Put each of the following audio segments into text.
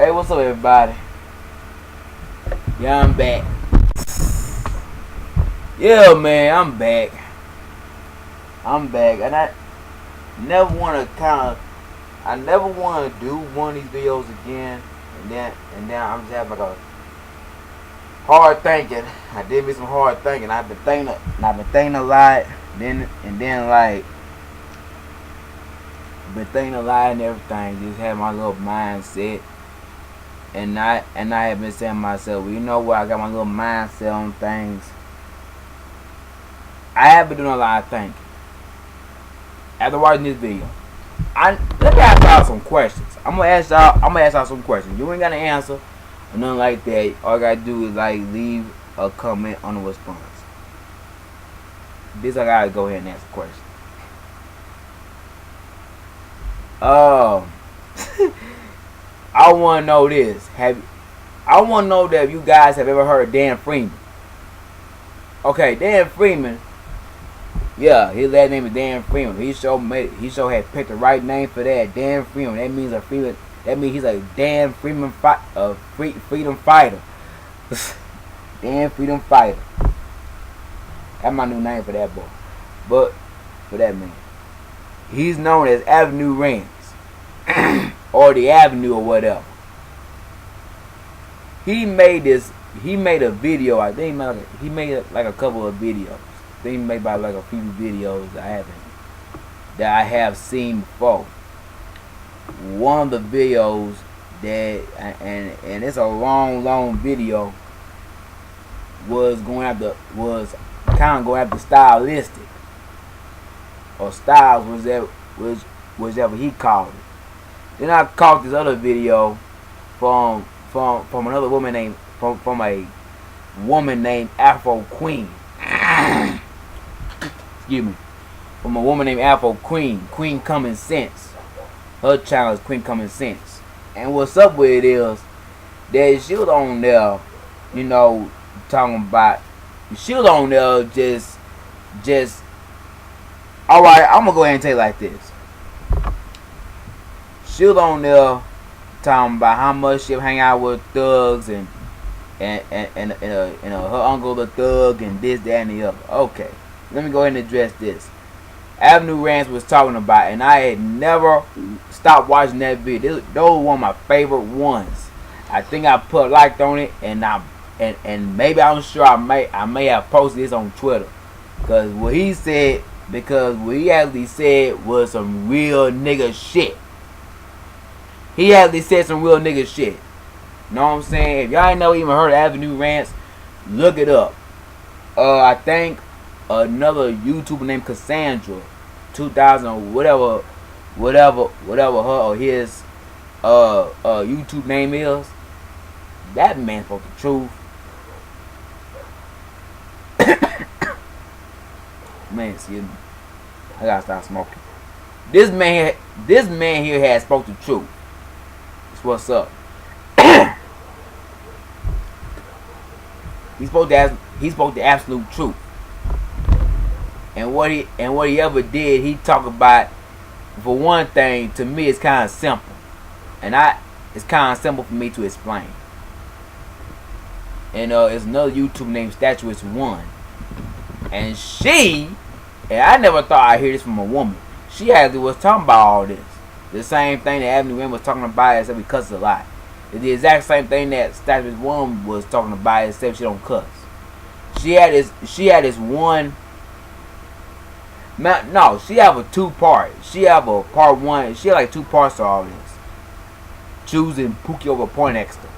Hey, what's up, everybody? Yeah, I'm back. Yeah, man, I'm back. And I never want to do one of these videos again. And then I'm just having like a hard thinking. I did me some hard thinking. I've been thinking a lot. Been thinking a lot and everything. Just had my little mindset. And I have been saying to myself, well, you know what? I got my little mindset on things. I have been doing a lot of thinking. After watching this video, let me ask y'all some questions. I'm gonna ask y'all some questions. You ain't got to answer or nothing like that. All you gotta do is like leave a comment on the response. This I gotta go ahead and ask a question. I want to know this. I want to know that if you guys have ever heard of Dan Freeman. Okay, Dan Freeman. Yeah, his last name is Dan Freeman. He sure had picked the right name for that. Dan Freeman. That means he's a Dan Freeman freedom fighter. Dan Freedom Fighter. That's my new name for that boy. But for that man, he's known as Avenue Rants. Or the Avenue or whatever. He made a video. I think he made like a couple of videos. I think he made about like a few videos that I have seen before. One of the videos that and it's a long video was kind of going after stylistic or styles whichever he called it. Then I caught this other video from another woman named from a woman named Afro Queen. Excuse me. From a woman named Afro Queen Common Sense. Her channel is Queen Common Sense. And what's up with it is that she was on there, you know, talking about. She was on there just. All right, I'm gonna go ahead and tell you like this. She was on there talking about how much she hang out with thugs and her uncle the thug and this, that, and the other. Okay, let me go ahead and address this. Avenue Rants was talking about, and I had never stopped watching that video. Those were one of my favorite ones. I think I put a like on it, and maybe I'm sure I may have posted this on Twitter, because what he actually said was some real nigga shit. He actually said some real nigga shit. Know what I'm saying? If y'all ain't never even heard of Avenue Rants, look it up. I think another YouTuber named Cassandra, 2000 whatever her or his YouTube name is. That man spoke the truth. Man, excuse me. I gotta stop smoking. This man here has spoke the truth. What's up? He spoke the absolute truth. And what he ever did, he talked about. For one thing, to me, it's kind of simple, it's kind of simple for me to explain. And it's another YouTuber named Statuist One, and I never thought I'd hear this from a woman. She actually was talking about all this. The same thing that Avenue Rants was talking about, except we cuss a lot. It's the exact same thing that Statuist One was talking about, except she don't cuss. She had this one. No, she have a 2-part. She have a part 1. She had like 2 parts to all this. Choosing Pookie over Poindexter.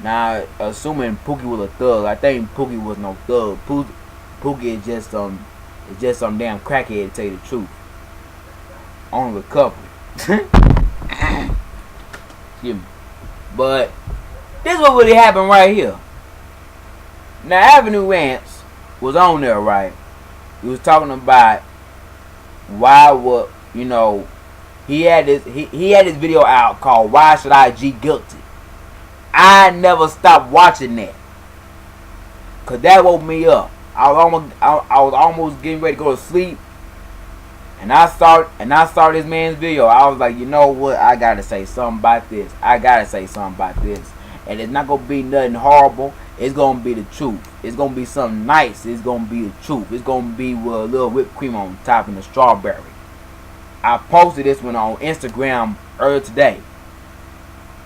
Now, assuming Pookie was a thug, I think Pookie was no thug. Pookie is just some damn crackhead, to tell you the truth. On recovery. Excuse me. But this is what really happened right here. Now Avenue Rants was on there, right? He was talking about he had this video out called Why Should I G Guilty? I never stopped watching that, cause that woke me up. I was almost getting ready to go to sleep, And I saw this man's video. I was like, you know what? I gotta say something about this. And it's not gonna be nothing horrible. It's gonna be the truth. It's gonna be something nice. It's gonna be the truth. It's gonna be with a little whipped cream on top and a strawberry. I posted this one on Instagram earlier today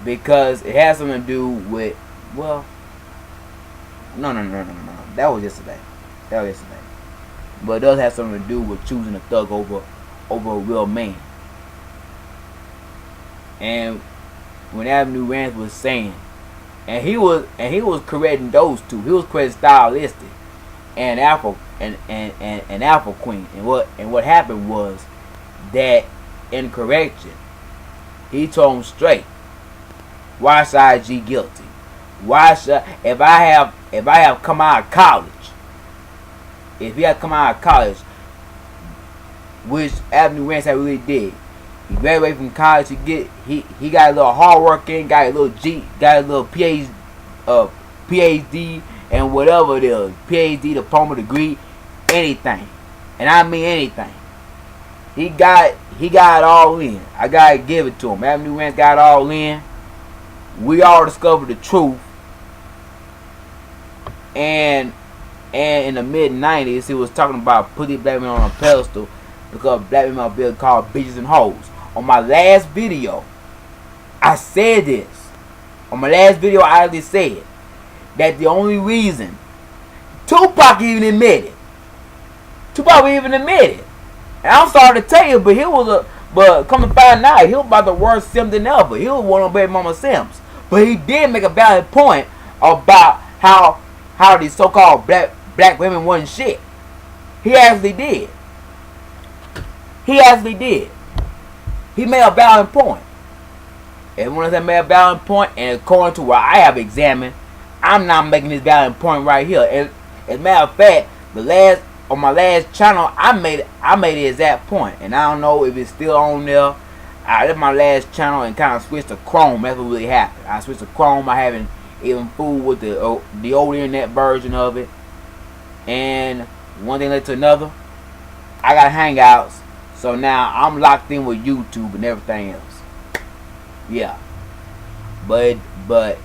because it has something to do with, well, no. That was yesterday. But it does have something to do with choosing a thug over a real man. And when Avenue Rants was saying, and he was correcting those two. He was correcting Stylistic and Alpha and Alpha Queen. And what happened was that in correction, he told him straight, why should IG guilty? Why should if I have come out of college? If he had come out of college, which Avenue Rants had really did, he graduated from college. He got a little hard work in, got a little PhD, and whatever it is, PhD, diploma, degree, anything, and I mean anything. He got it all in. I gotta give it to him. Avenue Rants got it all in. We all discovered the truth, and in the mid-90s, he was talking about putting black men on a pedestal because black men are being called bitches and hoes. On my last video, I said this. On my last video, I actually said that the only reason Tupac even admitted. And I'm sorry to tell you, but come to find out, he was about the worst Sims than ever. He was one of Baby Mama Sims. But he did make a valid point about how these so-called black women wasn't shit. He actually did. He made a valid point. Everyone has made a valid point, and according to what I have examined, I'm not making this valid point right here. And as a matter of fact, on my last channel, I made the exact point, and I don't know if it's still on there. I left my last channel and kind of switched to Chrome. That's what really happened. I switched to Chrome. I haven't even fooled with the old internet version of it. And one thing led to another. I got Hangouts, so now I'm locked in with YouTube and everything else. Yeah, but this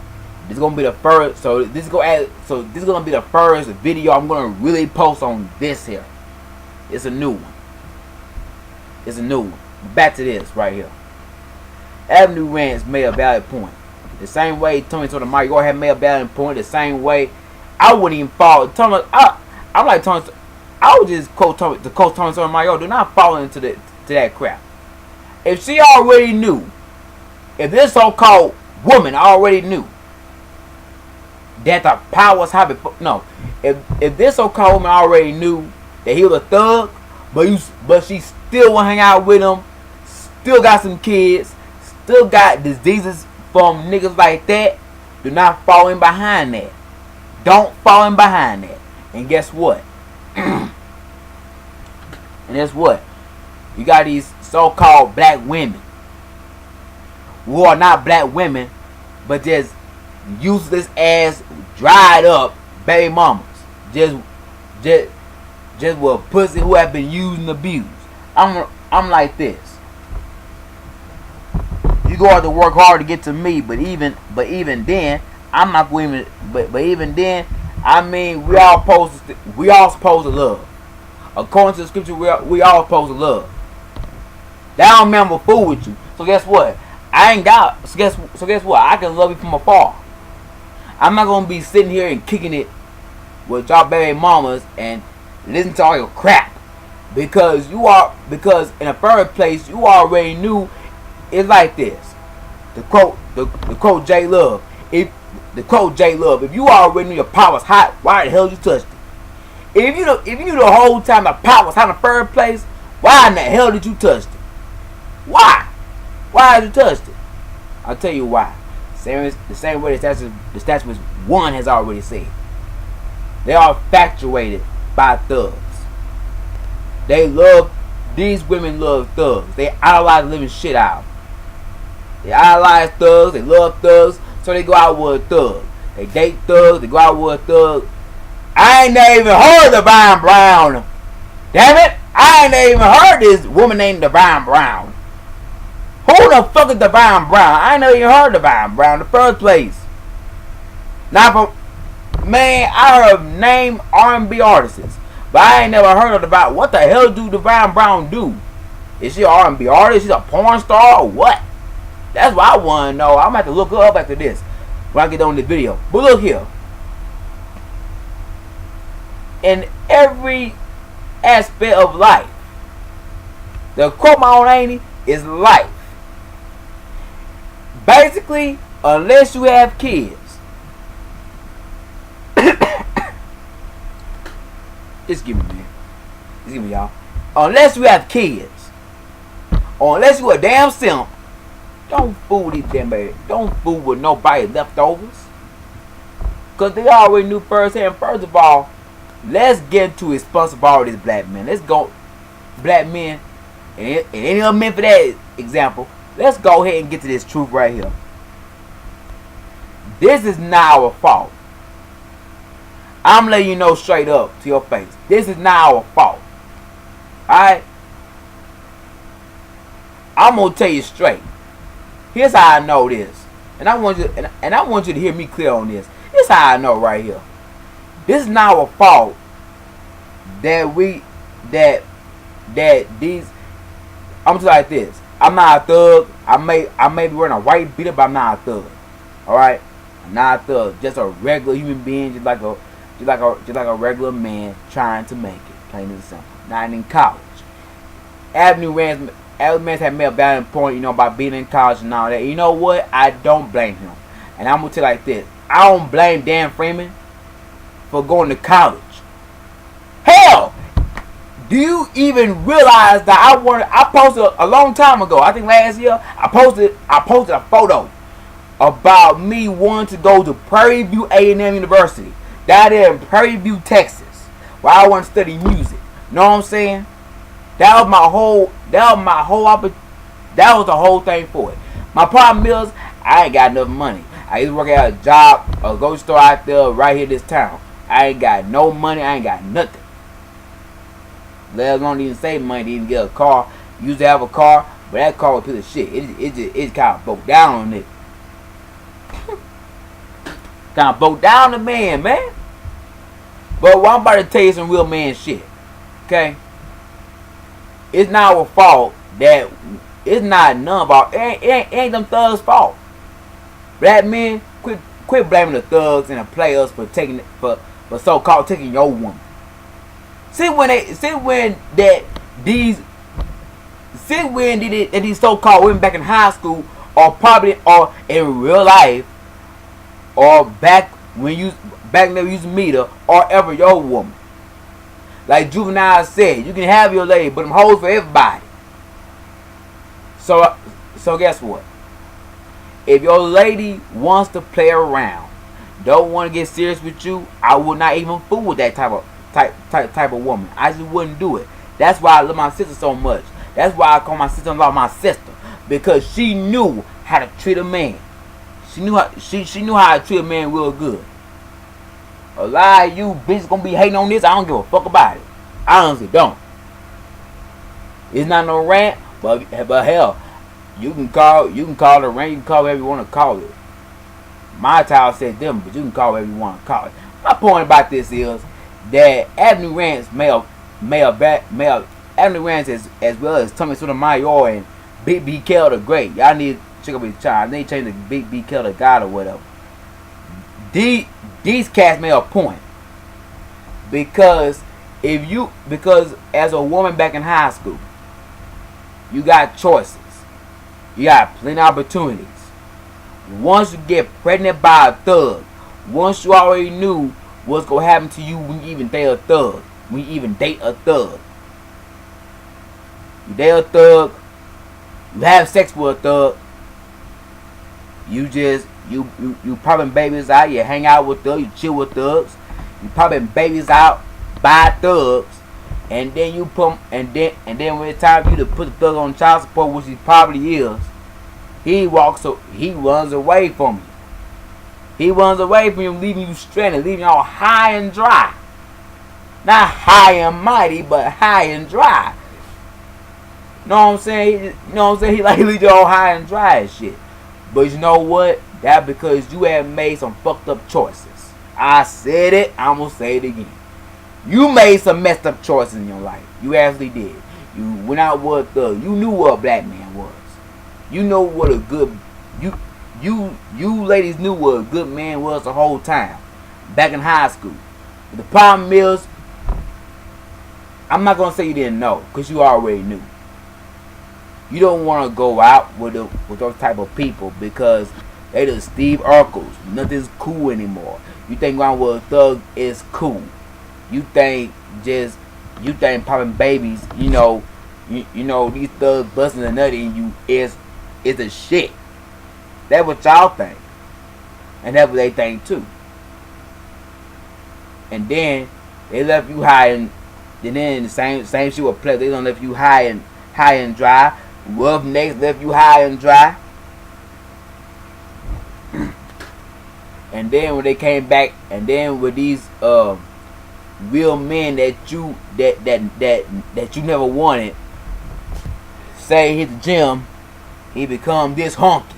is gonna be the first. So this is gonna be the first video I'm gonna really post on this here. It's a new one. Back to this right here. Avenue Rants made a valid point. The same way Tony Sotomayor had made a valid point. The same way I wouldn't even follow Tony. I'm like Tony. I would just quote Tony Sotomayor. Do not fall into that crap. If she already knew, if this so-called woman already knew that the powers have before, no, if this so-called woman already knew that he was a thug, but she still want to hang out with him, still got some kids, still got diseases from niggas like that, do not fall in behind that. Don't fall in behind that. And guess what? You got these so-called black women who are not black women, but just useless ass, dried up baby mamas. Just with pussy who have been used and abused. I'm like this. You go out to work hard to get to me, but even then, I'm not going. But even then, I mean, we all supposed to love. According to the scripture, we all supposed to love. That don't mean I'm a fool with you. So guess what? So guess what? I can love you from afar. I'm not gonna be sitting here and kicking it with y'all baby mamas and listen to all your crap because in the first place you already knew. It's like this. The quote J Love. If you already knew your pot was hot, why the hell you touched it? If you knew the whole time the pot was hot in the first place, why in the hell did you touch it? Why? Why did you touch it? I'll tell you why. The same way the statutes 1 has already said. They are infatuated by thugs. These women love thugs. They idolize the living shit out. They idolize thugs. They love thugs. So they go out with a thug. They date thugs. They go out with a thug. I ain't never even heard of Brian Brown. Damn it. I I ain't never even heard this woman named Divine Brown. Who the fuck is Divine Brown? I ain't never even heard of Divine Brown in the first place. Now, man, I heard name R&B artists, but I ain't never heard of Divine. What the hell do Divine Brown do? Is she an R&B artist? She's a porn star or what? That's what I want to know. I'm going to have to look her up after this when I get on this video. But look here. In every aspect of life, the quote my own auntie is life. Basically, unless you have kids, just give me, man. Just give me, y'all. Unless you have kids, or unless you a damn simp, don't fool these damn babies. Don't fool with nobody leftovers. Because they already knew firsthand. First of all, let's get into responsibility as black men. Let's go, black men, and any other men for that example. Let's go ahead and get to this truth right here. This is not our fault. I'm letting you know straight up to your face. This is not our fault. Alright? I'm gonna tell you straight. Here's how I know this. And I want you and I want you to hear me clear on this. This is how I know right here. This is not our fault that these, I'm just like this. I'm not a thug. I may be wearing a white beater, but I'm not a thug. Alright? I'm not a thug. Just a regular human being, just like a regular man trying to make it. Plain and simple. Not in college. Avenue Rants had made a valid point, about being in college and all that. You know what? I don't blame him. And I'm gonna tell you like this. I don't blame Dan Freeman for going to college. Hell! Do you even realize that I posted a long time ago, I think last year, I posted a photo about me wanting to go to Prairie View A&M University, down there in Prairie View, Texas, where I want to study music. Know what I'm saying? That was the whole thing for it. My problem is, I ain't got enough money. I used to work at a job, a grocery store out there right here in this town. I ain't got no money, I ain't got nothing. Let alone even save money to even get a car. Used to have a car, but that car was a piece of shit. It kind of broke down on it. Kind of broke down the man. But I'm about to tell you some real man shit. Okay? It's not our fault that it's not none of our, it ain't them thugs' fault. Black men, quit blaming the thugs and the players for so-called taking your woman. See when these so-called women back in high school, or in real life, or back when you used to meet her, or ever your woman. Like Juvenile said, you can have your lady, but them hoes for everybody. So guess what? If your lady wants to play around, don't want to get serious with you, I would not even fool with that type of woman. I just wouldn't do it. That's why I love my sister so much. That's why I call my sister-in-law my sister, because she knew how to treat a man. She knew how to treat a man real good. A lot of you bitches gonna be hating on this. I don't give a fuck about it. I honestly don't. It's not no rant, but hell, you can call it a rant. You can call it whatever you want to call it. My child said them, but you can call it whatever you want to call it. My point about this is that Avenue Rants Avenue Rants as well as Tommy Sotomayor and Big B. Kell the Great. Y'all need to check up his child. They change the Big B. Kell the God or whatever. These cats made a point, because as a woman back in high school, you got choices, you got plenty of opportunities. Once you get pregnant by a thug, once you already knew what's gonna happen to you when you even date a thug, you date a thug, you have sex with a thug, you popping babies out, you hang out with thugs, you chill with thugs, you popping babies out by thugs, and then you put and then when it's time for you to put the thug on child support, which he probably is, he runs away from you. He runs away from you, leaving you stranded, leaving you all high and dry. Not high and mighty, but high and dry. Know what I'm saying? You know what I'm saying? He like leave you all high and dry and shit. But you know what? That because you have made some fucked up choices. I said it. I'm gonna say it again. You made some messed up choices in your life. You actually did. You went out with a thug. You knew what a black man was. You know what a good you ladies knew what a good man was the whole time. Back in high school. But the problem is, I'm not gonna say you didn't know, because you already knew. You don't want to go out with those type of people because they the Steve Urkels. Nothing's cool anymore. You think going with a thug is cool. You think popping babies, you know these thugs busting a nut in you is a shit. That's what y'all think, and that's what they think too. And then they left you high and then the same shit with play. They don't left you high and dry. Roughnecks left you high and dry. And then when they came back, and then with these real men that you never wanted, say hit the gym, he become this honky.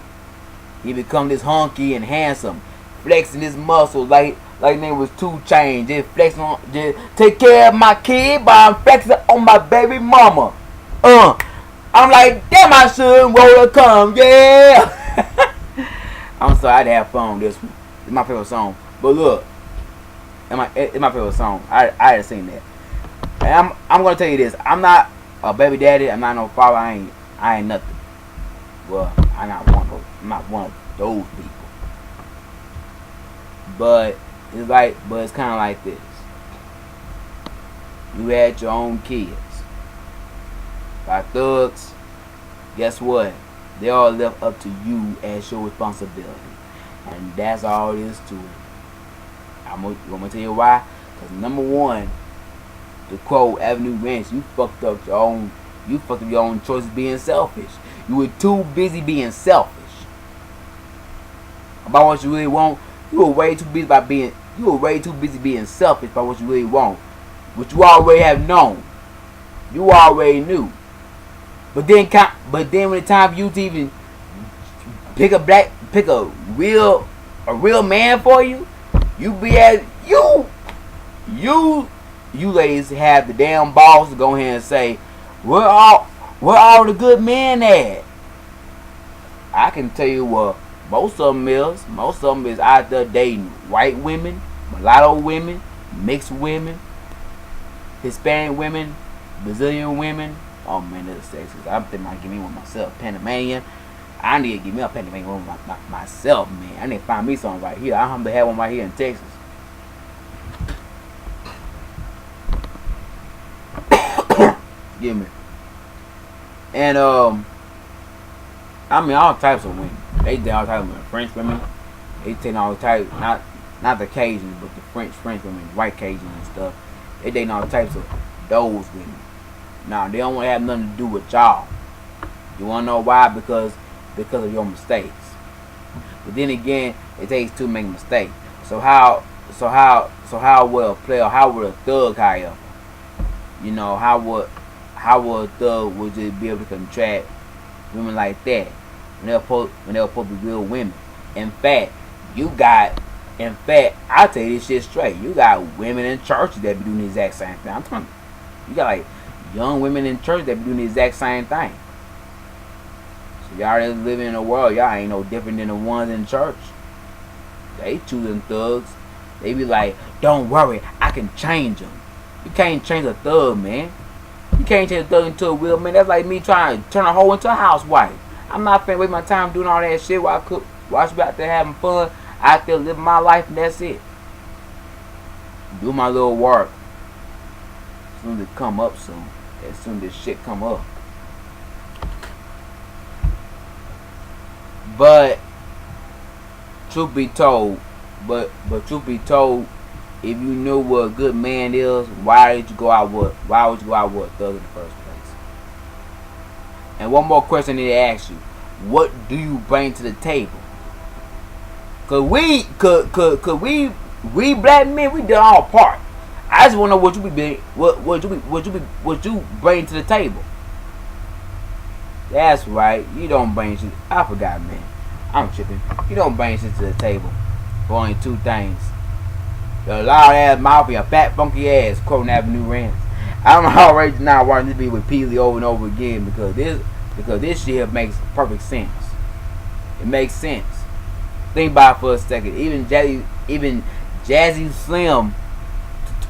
He become this honky and handsome, flexing his muscles like name was 2 Chainz. Just flexing on, just take care of my kid, but I'm flexing on my baby mama. I'm like, damn, I should roll a cum, yeah. I'm sorry, I had to have fun with this one. It's my favorite song. But look, it's my favorite song. I had seen that. And I'm gonna tell you this. I'm not a baby daddy. I'm not no father. I ain't nothing. Well, I'm not one of those people. But it's kind of like this. You had your own kids. By thugs, guess what? They all left up to you as your responsibility. And that's all it is to it. I'm gonna tell you why. Because number one, to quote Avenue Ranch, you fucked up your own choices being selfish. You were too busy being selfish about what you really want. You were way too busy being selfish about what you really want. Which you already have known. You already knew. But then when it's time for you to even pick a real man for you, you ladies have the damn balls to go ahead and say, where all the good men at? I can tell you what most of them is out there dating white women, mulatto women, mixed women, Hispanic women, Brazilian women. Oh man, that's sexy. I'm thinking I give me one myself. Panamanian. I need to give me a Panamanian one myself, man. I need to find me something right here. I have one right here in Texas. Give me. And I mean all types of women. They did all types of women. French women. They take all types, not the Cajuns, but the French women, white Cajuns and stuff. They dating all types of those women. Now they don't want to have nothing to do with y'all. You wanna know why? Because of your mistakes. But then again, it takes two to make a mistake. So how will a player, how would a thug however? You know, how would a thug would just be able to contract women like that when they're supposed to be real women? In fact, I'll tell you this shit straight. You got women in churches that be doing the exact same thing. I'm telling you got like young women in church that be doing the exact same thing. So y'all just living in a world, y'all ain't no different than the ones in church. They choosing thugs. They be like, don't worry, I can change them. You can't change a thug, man. You can't change a thug into a real man. That's like me trying to turn a hoe into a housewife. I'm not finna waste my time doing all that shit while I should be out there having fun, out there living my life, and that's it. Do my little work. As soon as it come up soon. As soon as this shit come up. But truth be told, if you knew what a good man is, why would you go out with a thug in the first place? And one more question I need to ask you. What do you bring to the table? Cause we black men, we did our part. I just wanna know what you bring to the table. That's right. You don't bring shit. I forgot, man. I'm tripping. You don't bring shit to the table for only two things: your loud ass mouth and your fat funky ass. Quoting Avenue Rants. I'm already now watching this video repeatedly over and over again because this shit makes perfect sense. It makes sense. Think about it for a second. Even Jazzy Slim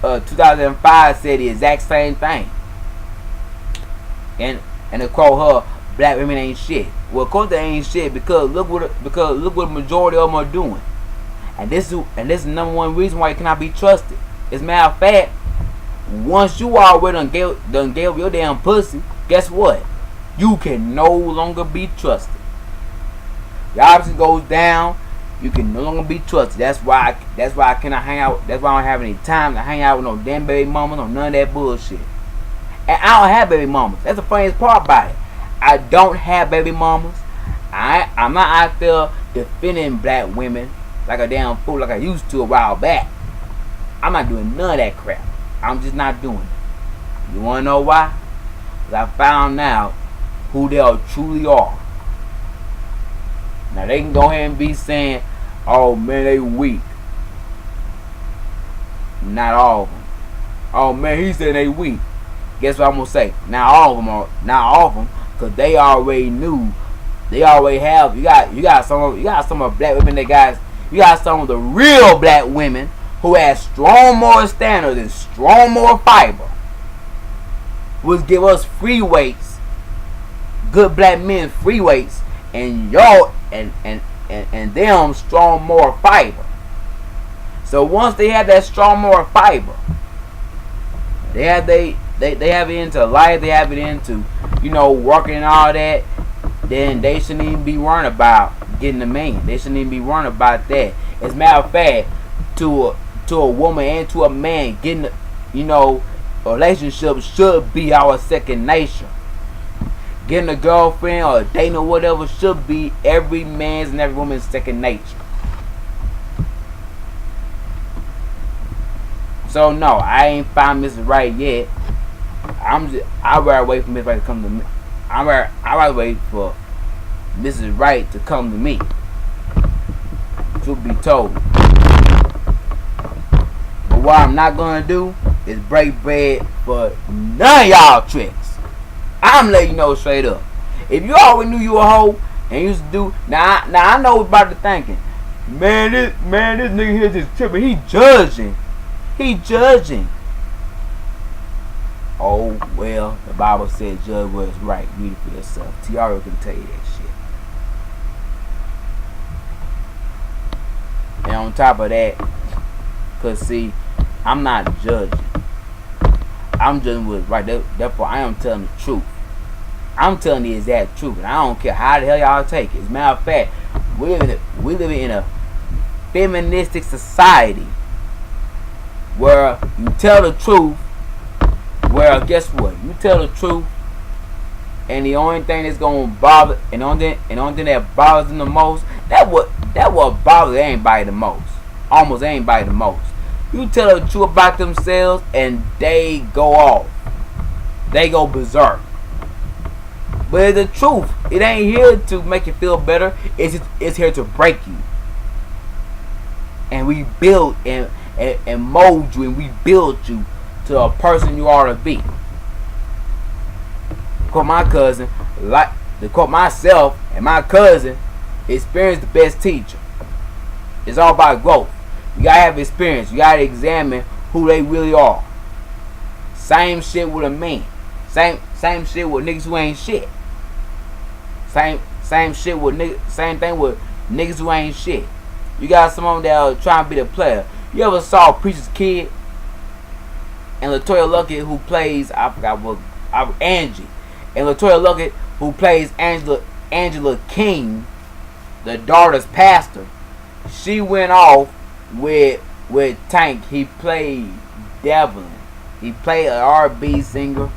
2005 said the exact same thing. And to quote her, black women ain't shit. Well, of course they ain't shit because look what the majority of them are doing. And this is the number one reason why you cannot be trusted. As a matter of fact, once you already done gave your damn pussy, guess what? You can no longer be trusted. The opposite goes down. You can no longer be trusted. That's why I cannot hang out. That's why I don't have any time to hang out with no damn baby mamas or none of that bullshit. And I don't have baby mamas. That's the funniest part about it. I don't have baby mamas. I'm not out there defending black women like a damn fool like I used to a while back. I'm not doing none of that crap. I'm just not doing it. You wanna know why? Because I found out who they truly are. Now they can go ahead and be saying, "Oh man, they weak." Not all of them. "Oh man, he said they weak." Guess what I'm gonna say? Not all of them are. Not all of them, because they already knew. They already have. You got some of black women. You got some of the real black women who has strong moral standards and strong moral fiber. Would give us free weights, good black men free weights, and y'all and them strong moral fiber. So once they have that strong moral fiber, they have it into life, they have it into, working and all that, then they shouldn't even be worrying about getting a man. They shouldn't even be worrying about that. As a matter of fact, to a woman and to a man, getting a relationship should be our second nature. Getting a girlfriend or dating or whatever should be every man's and every woman's second nature. So no, I ain't found Mrs. Right yet. I'd rather wait for Mrs. Right to come to me. I'd rather wait for Mrs. Right to come to me. Truth be told. But what I'm not gonna do is break bread for none of y'all tricks. I'm letting you know straight up. If you always knew you were a hoe and used to do now I know about the thinking. Man, this nigga here just tripping. He judging. Oh well, the Bible said judge what is right. Read it for yourself. Tiara can tell you that shit. And on top of that, cause see, I'm not judging. I'm judging what's right. Therefore, I am telling the truth. I'm telling the exact truth, and I don't care how the hell y'all take it. As a matter of fact, we live in a feministic society where you tell the truth. Well, guess what? You tell the truth, and the only thing that's gonna bother, and the only thing that bothers them the most, that what bothers anybody the most, almost anybody the most. You tell the truth about themselves, and they go off. They go berserk. But the truth, it ain't here to make you feel better. It's here to break you. And we build and mold you, and we build you to a person you ought to be. Quote my cousin, to quote myself and my cousin, experience the best teacher. It's all about growth. You gotta have experience. You gotta examine who they really are. Same shit with a man. Same shit with niggas who ain't shit. Same shit with niggas. Same thing with niggas who ain't shit. You got someone that are trying to be the player. You ever saw Preacher's Kid? And Latoya Luckett, who plays Angie, and Latoya Luckett, who plays Angela King, the daughter's pastor. She went off with Tank. He played Devlin. He played an R&B singer,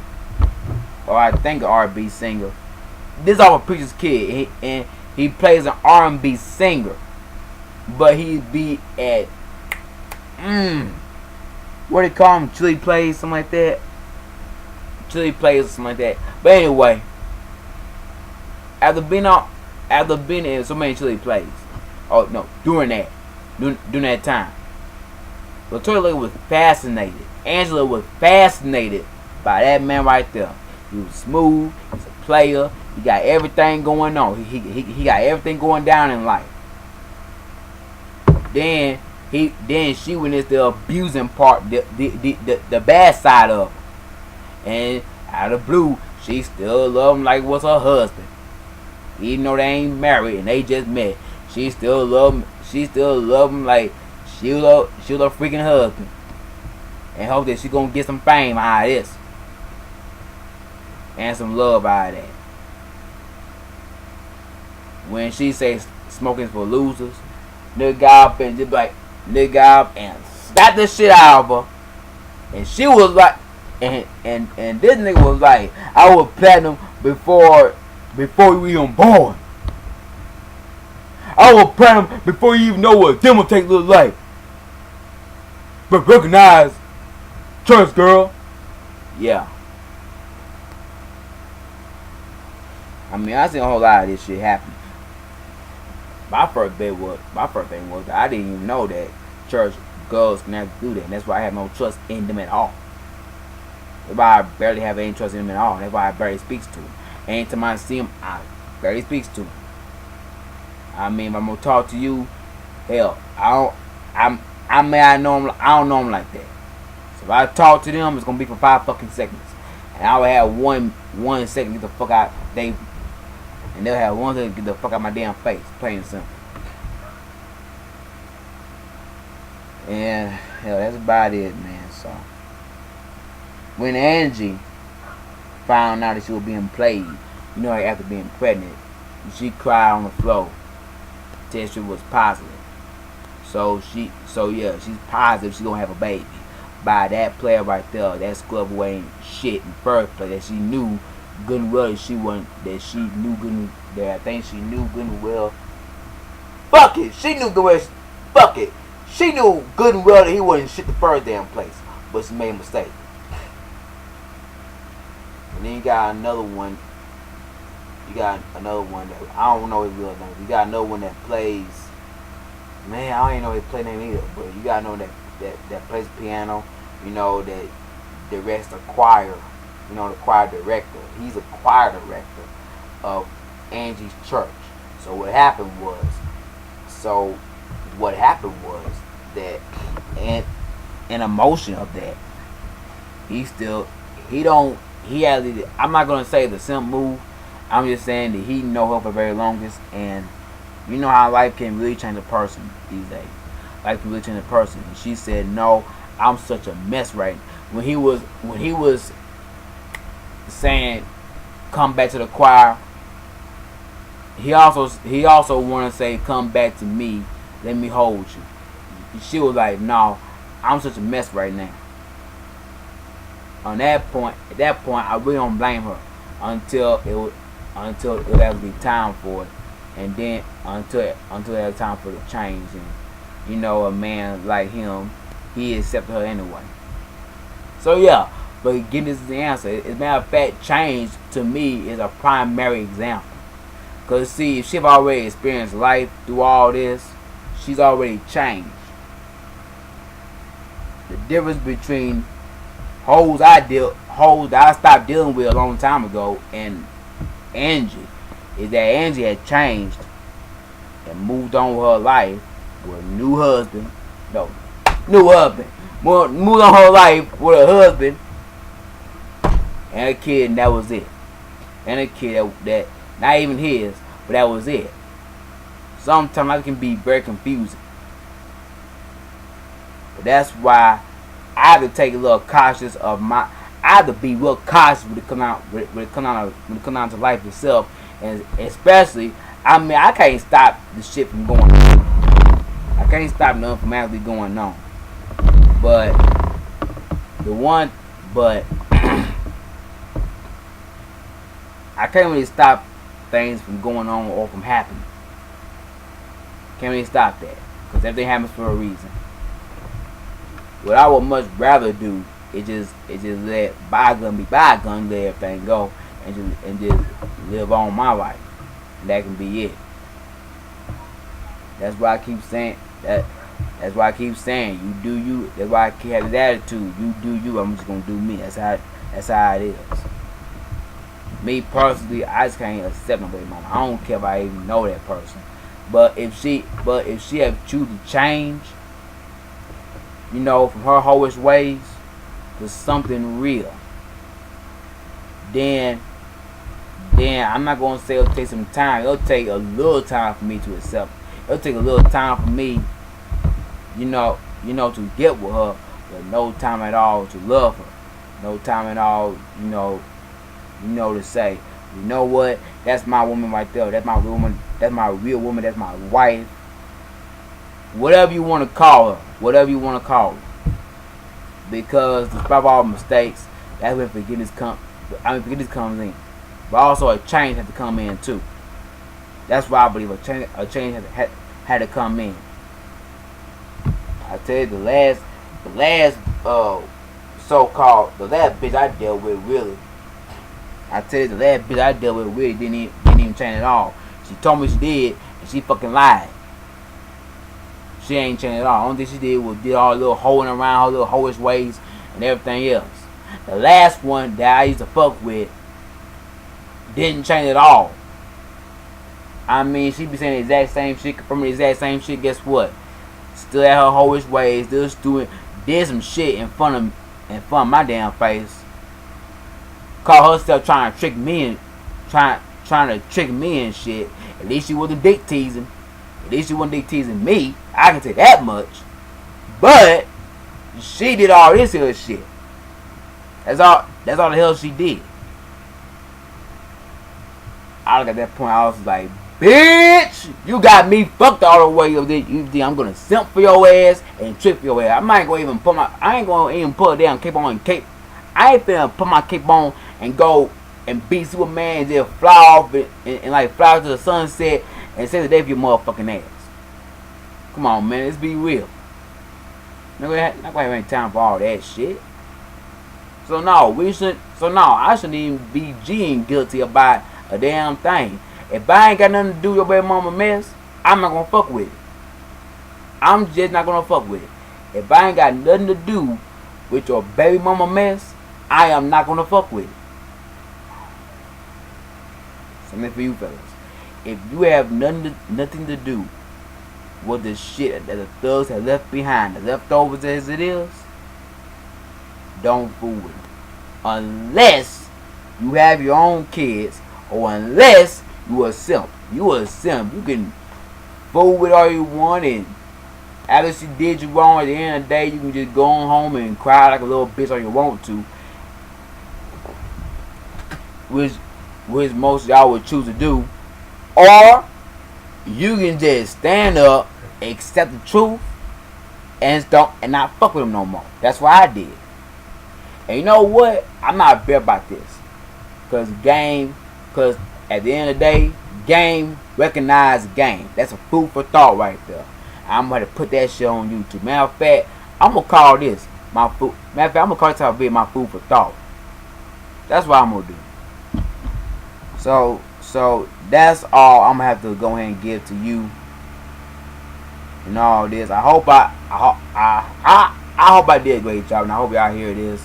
or I think an R&B singer. This is off of Preacher's Kid, and he plays an R&B singer, but he be at what do you call him? Chili plays, something like that. Chili plays or something like that. But anyway, after being in so many Chili plays. Oh no, during that time. Latoya was fascinated. Angela was fascinated by that man right there. He was smooth. He's a player. He got everything going on. He got everything going down in life. Then she went into the abusing part, the bad side of him. And out of the blue, she still love him like was her husband. Even though they ain't married and they just met, she still love him. She still love him like she love freaking husband. And hope that she gonna get some fame out of this. And some love out of that. When she says smoking's for losers, nigga got up and just like nigga got up and slapped the shit out of her. And she was like and this nigga was like, I was platinum before you even born. I was platinum before you even know what a demo tape look like. But recognize church girl. Yeah. I mean, I seen a whole lot of this shit happen. My first thing was that I didn't even know that church girls can have to do that. And that's why I have no trust in them at all. That's why I barely have any trust in them at all. That's why I barely speaks to them. Anytime I see them, I barely speaks to them. I mean, if I'm gonna talk to you, hell, I don't know them like that. So if I talk to them, it's gonna be for 5 fucking seconds, and I will have one second to get the fuck out. And they'll have 1 second to get the fuck out my damn face, plain and simple. And hell, that's about it, man. So when Angie found out that she was being played, you know, after being pregnant, she cried on the floor. Test was positive. So she's positive she's gonna have a baby. By that player right there, that scrub away ain't shit in first place. That she knew good and well I think she knew good and well. Fuck it. She knew good well. Fuck it. She knew good and well that he wasn't shit the first damn place. But she made a mistake. And then you got another one. That I don't know his real name. You got another one that plays. Man, I don't even know his play name either. But you gotta know that plays piano. You know, that directs the choir. You know, the choir director. He's a choir director of Angie's church. So what happened was that an emotion of that. I'm not gonna say the simp move. I'm just saying that he know her for very longest, and you know how life can really change a person these days. Life can really change a person. And she said, "No, I'm such a mess right now." When he was saying, "Come back to the choir," he also wanted to say, "Come back to me, let me hold you." She was like, "No, I'm such a mess right now." At that point, I really don't blame her until it would have to be time for it, and then until it was time for the change. And you know, a man like him, he accepted her anyway. So yeah, but getting this is the answer. As a matter of fact, change to me is a primary example. Cause see, if she've already experienced life through all this, she's already changed. The difference between hoes that I stopped dealing with a long time ago and Angie is that Angie had changed and moved on with her life with a new husband. Moved on her life with a husband and a kid, and that was it. And a kid that not even his, but that was it. Sometimes it can be very confusing. But that's why I have to take a little cautious of I have to be real cautious when it come out to life itself, and especially, I mean, I can't stop the shit from going on. I can't stop nothing from actually going on. But I can't really stop things from going on or from happening. Can't really stop that, because everything happens for a reason. What I would much rather do is just let bygone be bygone, let everything go, and just live on my life. And that can be it. That's why I keep saying that. That's why I keep saying you do you. That's why I keep having this attitude. You do you. I'm just gonna do me. That's how it is. Me personally, I just can't accept nobody mama. I don't care if I even know that person. But if she have choose to change, you know, from her hoish ways to something real, then I'm not gonna say it'll take some time. It'll take a little time for me to accept. It'll take a little time for me, you know, to get with her, but no time at all to love her. No time at all, you know, to say, you know what, that's my woman right there. That's my woman. That's my real woman. That's my wife. Whatever you want to call her. Whatever you want to call her. Because despite all mistakes, that's where forgiveness comes in. But also a change had to come in too. That's why I believe a change had to come in. I tell you, the last so-called the last bitch I dealt with really. I tell you, the last bitch I dealt with really didn't even change at all. She told me she did, and she fucking lied. She ain't changed at all. Only thing she did was did all the little hoeing around, her little hoish ways, and everything else. The last one that I used to fuck with didn't change at all. I mean, she be saying the exact same shit, from the exact same shit. Guess what? Still at her hoish ways, did some shit in front of my damn face. Call herself trying to trick me and trying to trick me and shit. At least she wasn't dick teasing. At least she wasn't dick teasing me. I can say that much. But she did all this here shit. That's all the hell she did. I look at that point, I was like, bitch, you got me fucked all the way up there. You think I'm gonna simp for your ass and trick for your ass. I ain't gonna even put a damn cape on and cape. I ain't finna put my cape on and go and beat Superman and just fly off and like fly to the sunset and save the day for your motherfucking ass. Come on, man, let's be real. Not gonna have any time for all that shit. So no, I shouldn't even be G'ing guilty about a damn thing. If I ain't got nothing to do with your baby mama mess, I'm not gonna fuck with it. I'm just not gonna fuck with it. If I ain't got nothing to do with your baby mama mess, I am not gonna fuck with it. Something for you fellas. If you have nothing to do with the shit that the thugs have left behind, the leftovers as it is, don't fool with it. Unless you have your own kids, or unless you a simp. You a simp. You can fool with all you want, and after she did you wrong, at the end of the day, you can just go on home and cry like a little bitch or you want to. Which most of y'all would choose to do. Or you can just stand up, accept the truth, and not fuck with them no more. That's what I did. And you know what? I'm not bitter about this. Because at the end of the day, game recognize game. That's a food for thought right there. I'm going to put that shit on YouTube. Matter of fact, I'm going to call this my food. Matter of fact, I'm going to call this type of video my food for thought. That's what I'm going to do. So that's all I'm going to have to go ahead and give to you. And all this. I hope I did a great job. And I hope y'all hear this.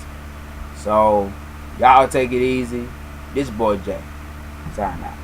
So y'all take it easy. This boy Jay. Sign out.